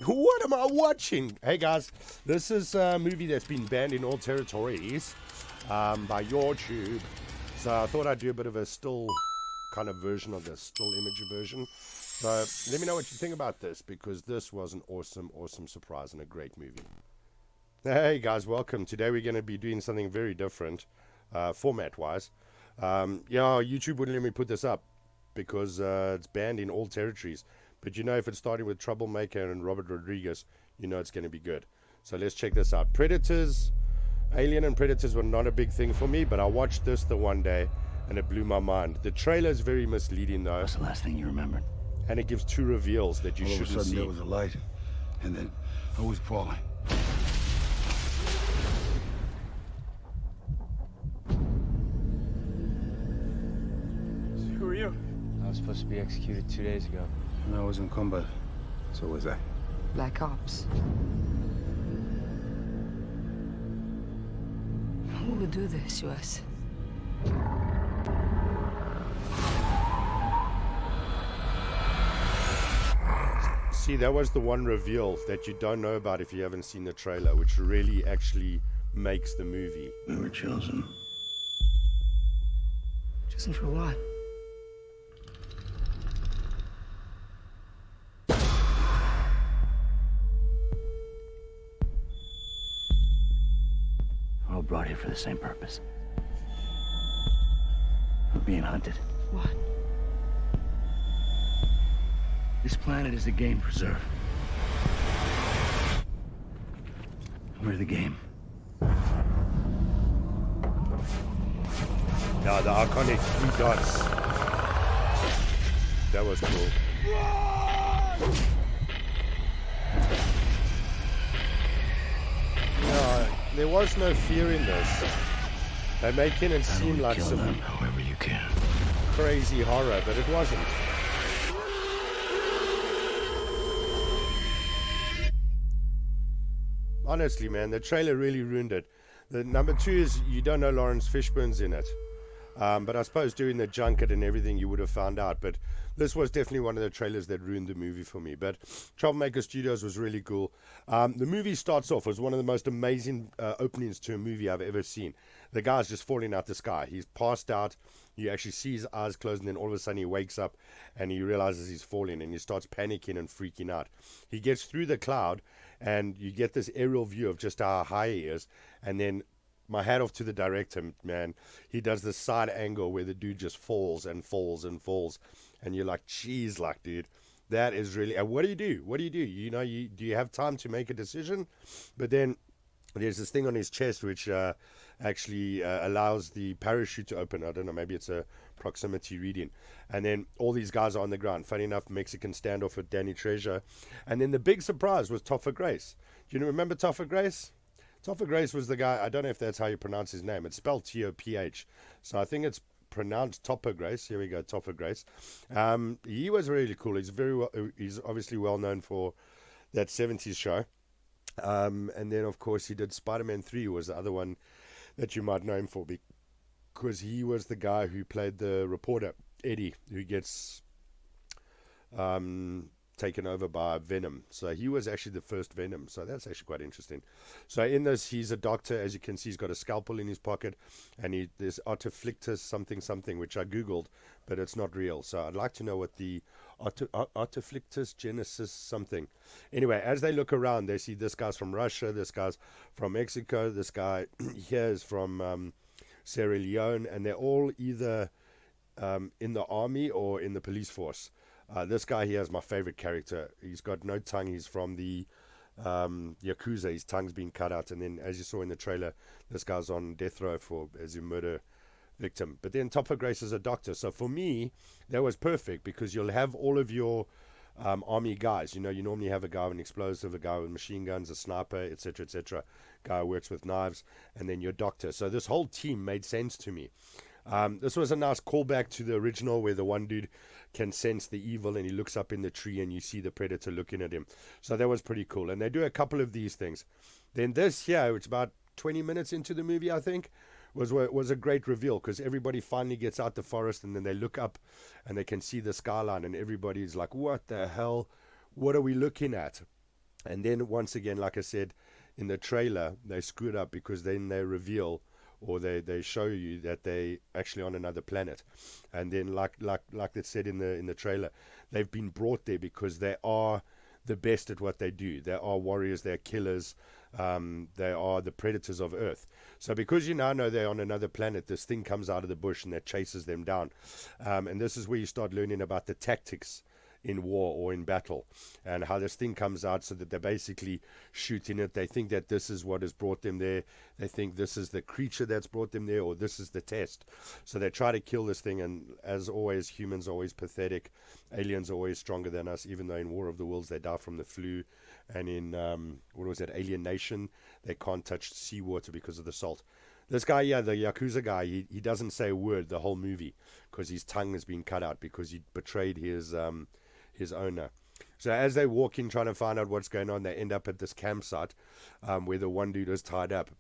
What am I watching? Hey guys, this is a movie that's been banned in all territories by YouTube. So I thought I'd do a bit of a still kind of version of this, still image version. So let me know what you think about this because this was an awesome, awesome surprise and a great movie. Hey guys, welcome. Today we're going to be doing something very different, format-wise. YouTube wouldn't let me put this up because it's banned in all territories. But you know, if it's starting with Troublemaker and Robert Rodriguez, you know it's going to be good. So let's check this out. Predators, Alien and Predators were not a big thing for me, but I watched this the one day and it blew my mind. The trailer is very misleading though. What's the last thing you remembered? And it gives two reveals that you shouldn't see. All of a sudden there was a light, and then I was falling. Who are you? I was supposed to be executed 2 days ago. And I was in combat. So was I. Black Ops. Who would do this to us? See, that was the one reveal that you don't know about if you haven't seen the trailer, which really actually makes the movie. We were chosen. Chosen for what? We're all brought here for the same purpose. We're being hunted. What? This planet is a game preserve. We're the game. Yeah, the iconic three dots. That was cool. No, there was no fear in this. They're making it seem like Kill some them however you can. crazy horror, but it wasn't. Honestly, man, the trailer really ruined it. The number two is you don't know Lawrence Fishburne's in it. But I suppose doing the junket and everything, you would have found out. But this was definitely one of the trailers that ruined the movie for me. But Troublemaker Studios was really cool. The movie starts off as one of the most amazing openings to a movie I've ever seen. The guy's just falling out the sky. He's passed out. You actually see his eyes closed, and then all of a sudden he wakes up and he realizes he's falling and he starts panicking and freaking out. He gets through the cloud and you get this aerial view of just how high he is. And then my hat off to the director, man. He does this side angle where the dude just falls and falls and falls. And you're like, geez, like, dude, that is really... And what do you do? What do you do? You know, do you have time to make a decision? But then there's this thing on his chest which actually allows the parachute to open. I don't know, maybe it's a proximity reading. And then all these guys are on the ground. Funny enough, Mexican standoff with Danny Treasure. And then the big surprise was Topher Grace. Do you remember Topher Grace? Topher Grace was the guy, I don't know if that's how you pronounce his name. It's spelled T-O-P-H. So I think it's pronounced Topper Grace. Here we go, Topher Grace. He was really cool. He's obviously well known for that 70s show. And then, of course, he did Spider-Man 3 was the other one that you might know him for because he was the guy who played the reporter, Eddie, who gets taken over by Venom. So he was actually the first Venom. So that's actually quite interesting. So in this, he's a doctor. As you can see, he's got a scalpel in his pocket. And there's artiflictus something, which I Googled, but it's not real. So I'd like to know what the artiflictus genesis something. Anyway, as they look around, they see this guy's from Russia, this guy's from Mexico, this guy here is from Sierra Leone, and they're all either in the army or in the police force. This guy here is my favorite character. He's got no tongue. He's from the Yakuza. His tongue's been cut out. And then, as you saw in the trailer, this guy's on death row as a murder victim. But then Topher Grace is a doctor. So for me, that was perfect because you'll have all of your army guys. You know, you normally have a guy with an explosive, a guy with machine guns, a sniper, etc., etc. Guy who works with knives, and then your doctor. So this whole team made sense to me. This was a nice callback to the original where the one dude can sense the evil and he looks up in the tree and you see the predator looking at him. So that was pretty cool. And they do a couple of these things. Then this here, it's about 20 minutes into the movie, I think, was a great reveal because everybody finally gets out the forest and then they look up and they can see the skyline and everybody's like, what the hell? What are we looking at? And then once again, like I said, in the trailer, they screwed up because then they reveal or they show you that they actually on another planet. And then like they said in the trailer, they've been brought there because they are the best at what they do. They are warriors, they're killers, they are the predators of Earth. So because you now know they're on another planet, this thing comes out of the bush and that chases them down. And this is where you start learning about the tactics in war or in battle, and how this thing comes out, so that they're basically shooting it. They think that this is what has brought them there. They think this is the creature that's brought them there, or this is the test. So they try to kill this thing, and as always, humans are always pathetic. Aliens are always stronger than us, even though in War of the Worlds they die from the flu, and in what was that, Alien Nation, they can't touch seawater because of the salt. This guy, yeah, the Yakuza guy, he doesn't say a word the whole movie because his tongue has been cut out because he betrayed his owner. So as they walk in trying to find out what's going on, they end up at this campsite where the one dude is tied up,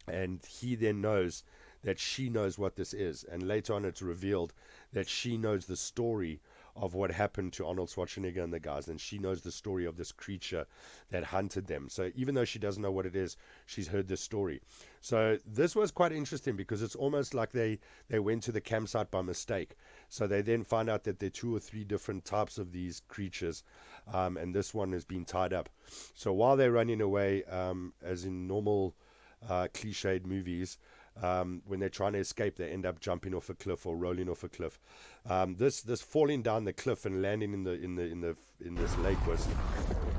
and he then knows that she knows what this is, and later on it's revealed that she knows the story of what happened to Arnold Schwarzenegger and the guys, and she knows the story of this creature that hunted them. So even though she doesn't know what it is, she's heard this story. So this was quite interesting because it's almost like they went to the campsite by mistake. So they then find out that there are 2 or 3 different types of these creatures, and this one has been tied up. So while they're running away, as in normal cliched movies, when they're trying to escape, they end up jumping off a cliff or rolling off a cliff. This falling down the cliff and landing in this lake was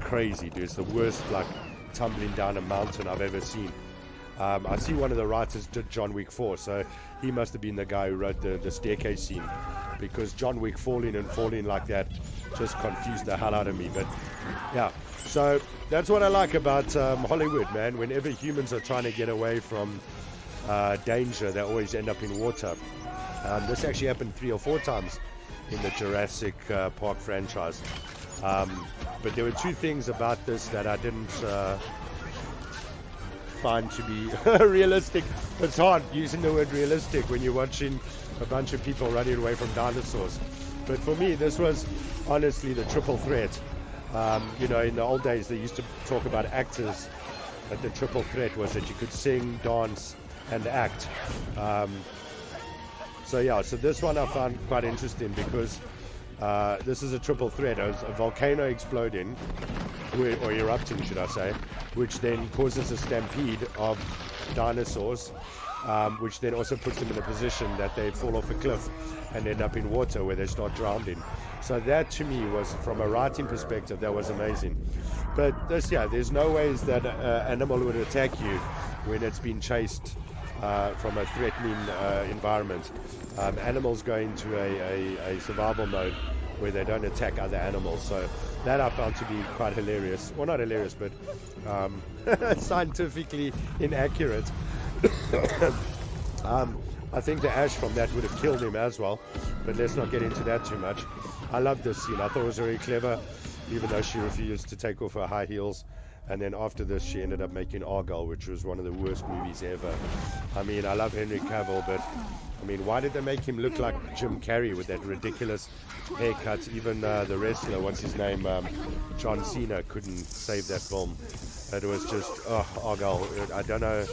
crazy, dude. It's the worst like tumbling down a mountain I've ever seen. I see one of the writers did John Wick 4, so he must have been the guy who wrote the staircase scene, because John Wick falling like that just confused the hell out of me. But yeah, so that's what I like about Hollywood, man. Whenever humans are trying to get away from danger, they always end up in water. This actually happened 3 or 4 times in the Jurassic Park franchise. But there were 2 things about this that I didn't find to be realistic. It's hard using the word realistic when you're watching a bunch of people running away from dinosaurs. But for me, this was honestly the triple threat. In the old days, they used to talk about actors, that the triple threat was that you could sing, dance, and act. So this one I found quite interesting because this is a triple threat. A volcano exploding, or erupting, should I say, which then causes a stampede of dinosaurs, which then also puts them in a position that they fall off a cliff and end up in water where they start drowning. So that to me was, from a writing perspective, that was amazing. But there's no ways that an animal would attack you when it's been chased from a threatening environment. Animals go into a survival mode where they don't attack other animals. So that I found to be quite hilarious. Well, not hilarious, but scientifically inaccurate. I think the ash from that would have killed him as well, but let's not get into that too much. I love this scene. I thought it was very clever, even though she refused to take off her high heels. And then after this, she ended up making Argyle, which was one of the worst movies ever. I mean, I love Henry Cavill, but I mean, why did they make him look like Jim Carrey with that ridiculous haircut? Even the wrestler, what's his name, John Cena, couldn't save that film. It was just, Argyle. I don't know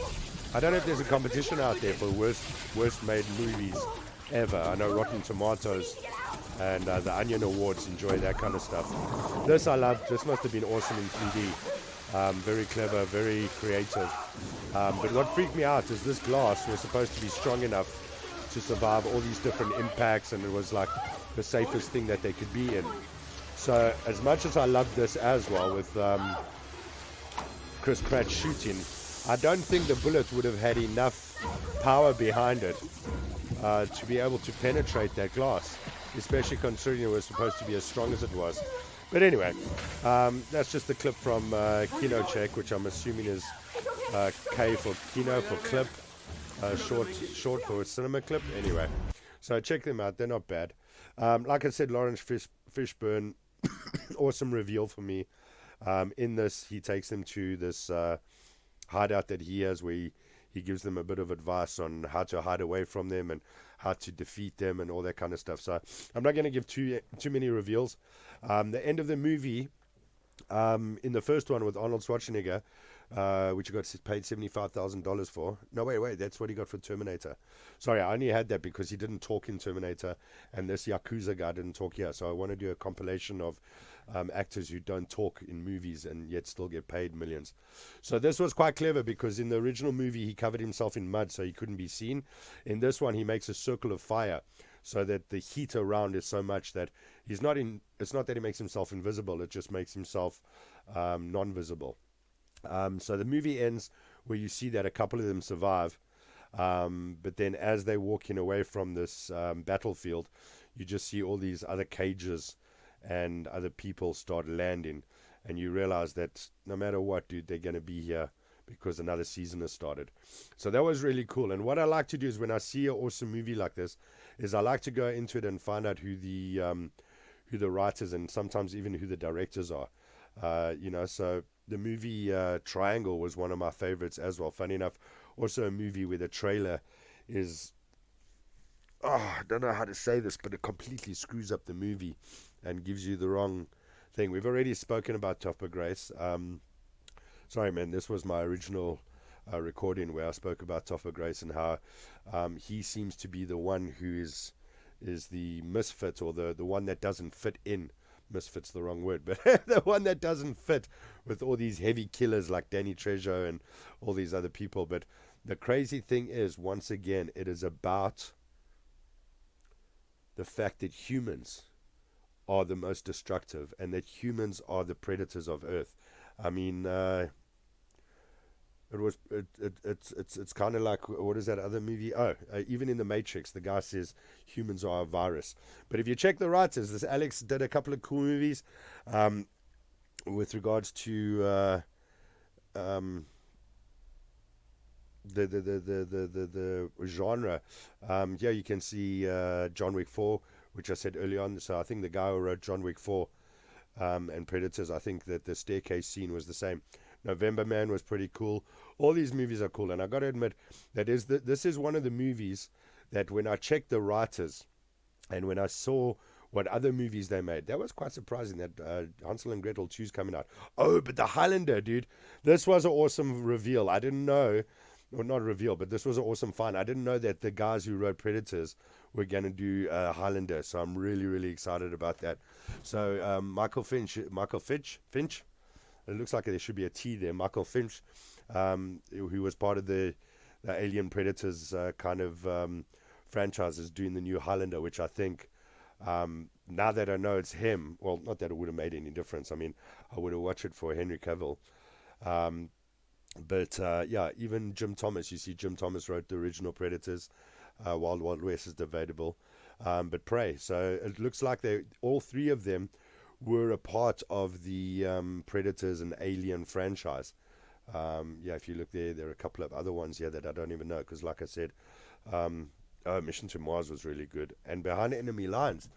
if there's a competition out there for worst made movies ever. I know Rotten Tomatoes and the Onion Awards enjoy that kind of stuff. This I love. This must have been awesome in 3D. Very clever, very creative. But what freaked me out is this glass was supposed to be strong enough to survive all these different impacts, and it was like the safest thing that they could be in. So as much as I loved this as well with Chris Pratt shooting, I don't think the bullet would have had enough power behind it to be able to penetrate that glass, especially considering it was supposed to be as strong as it was. But anyway, that's just the clip from Kino Check, which I'm assuming is K for Kino for clip, short for cinema clip. Anyway, so check them out. They're not bad. Like I said, Lawrence Fishburne, awesome reveal for me. In this, he takes them to this hideout that he has, where he gives them a bit of advice on how to hide away from them and how to defeat them and all that kind of stuff. So I'm not going to give too many reveals. The end of the movie, In the first one with Arnold Schwarzenegger, which he got paid $75,000 for. No, wait, that's what he got for Terminator. Sorry, I only had that because he didn't talk in Terminator, and this Yakuza guy didn't talk here. So I want to do a compilation of actors who don't talk in movies and yet still get paid millions. So this was quite clever because in the original movie he covered himself in mud so he couldn't be seen. In this one he makes a circle of fire so that the heat around is so much that he's not in. It's not that he makes himself invisible; it just makes himself non-visible. So the movie ends where you see that a couple of them survive, but then as they're walking away from this battlefield, you just see all these other cages and other people start landing, and you realize that no matter what, dude, they're going to be here because another season has started. So that was really cool. And what I like to do is when I see an awesome movie like this, is I like to go into it and find out who the writers and sometimes even who the directors are. So the movie Triangle was one of my favorites as well. Funny enough, also a movie where the trailer is, I don't know how to say this, but it completely screws up the movie and gives you the wrong thing. We've already spoken about Topper Grace. Sorry, man, this was my original recording where I spoke about Topper Grace and how he seems to be the one who is the misfit, or the one that doesn't fit in. Misfit's the wrong word, but the one that doesn't fit with all these heavy killers like Danny Trejo and all these other people. But the crazy thing is, once again, it is about the fact that humans are the most destructive and that humans are the predators of Earth. I mean, it's kind of like, what is that other movie? Even in The Matrix, the guy says humans are a virus. But if you check the writers, this Alex did a couple of cool movies with regards to the genre. You can see John Wick 4, which I said early on. So I think the guy who wrote John Wick 4 and Predators, I think that the staircase scene was the same. November Man was pretty cool. All these movies are cool, and I got to admit that this is one of the movies that when I checked the writers and when I saw what other movies they made, that was quite surprising that Hansel and Gretel 2's coming out. Oh, but the Highlander, dude, this was an awesome reveal. I didn't know, or not reveal, but this was an awesome find. I didn't know that the guys who wrote Predators were going to do Highlander, so I'm really, really excited about that. So Michael Finch. It looks like there should be a T there. Michael Finch, who was part of the Alien Predators kind of franchises, doing the new Highlander, which I think, now that I know it's him, well, not that it would have made any difference. I mean, I would have watched it for Henry Cavill. But even Jim Thomas, you see Jim Thomas wrote the original Predators. Wild Wild West is debatable. But Prey. So it looks like all three of them were a part of the Predators and Alien franchise. If you look there are a couple of other ones here that I don't even know, because like I said, Mission to Mars was really good. And Behind Enemy Lines,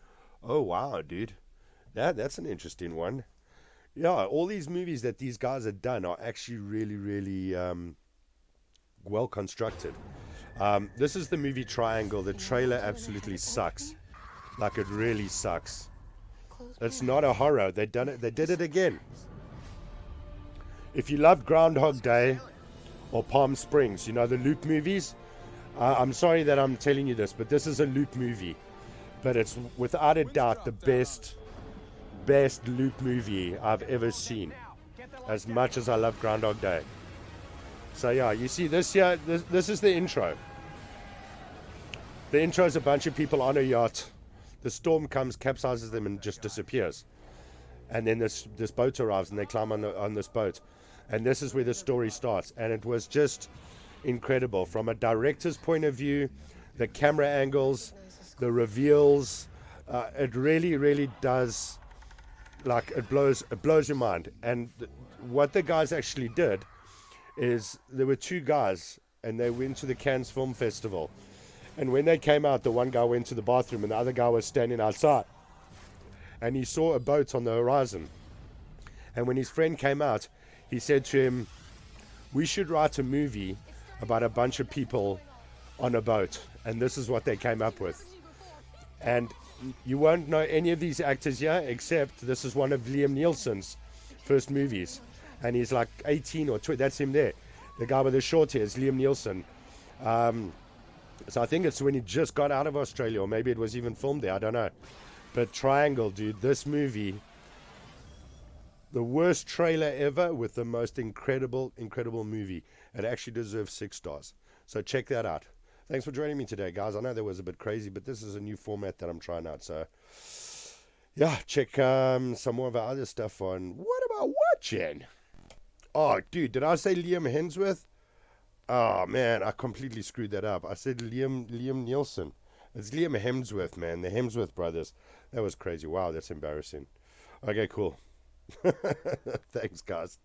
oh wow, dude, that's an interesting one. Yeah, all these movies that these guys have done are actually really, really well constructed. This is the movie Triangle. The trailer absolutely sucks. Like, it really sucks. It's not a horror. They did it again. If you love Groundhog Day or Palm Springs, you know, the loop movies, I'm sorry that I'm telling you this, but this is a loop movie. But it's without a doubt the best loop movie I've ever seen, as much as I love Groundhog Day. So yeah, you see this here, this is the intro. The intro is a bunch of people on a yacht. The storm comes, capsizes them, and just disappears. And then this boat arrives, and they climb on this boat. And this is where the story starts. And it was just incredible. From a director's point of view, the camera angles, the reveals, it really, really does, like, it blows your mind. And what the guys actually did is, there were two guys, and they went to the Cannes Film Festival. And when they came out, the one guy went to the bathroom and the other guy was standing outside. And he saw a boat on the horizon. And when his friend came out, he said to him, "We should write a movie about a bunch of people on a boat." And this is what they came up with. And you won't know any of these actors here, except this is one of Liam Neeson's first movies, and he's like 18 or 20. That's him there. The guy with the short hair is Liam Neeson. So I think it's when he just got out of Australia, or maybe it was even filmed there. I don't know. But Triangle, dude, this movie, the worst trailer ever with the most incredible movie. It actually deserves 6 stars. So check that out. Thanks for joining me today, guys. I know that was a bit crazy, but this is a new format that I'm trying out. So, yeah, check some more of our other stuff on What Am I Watching? Oh, dude, did I say Liam Hemsworth? Oh, man, I completely screwed that up. I said Liam Neeson. It's Liam Hemsworth, man. The Hemsworth brothers. That was crazy. Wow, that's embarrassing. Okay, cool. Thanks, guys.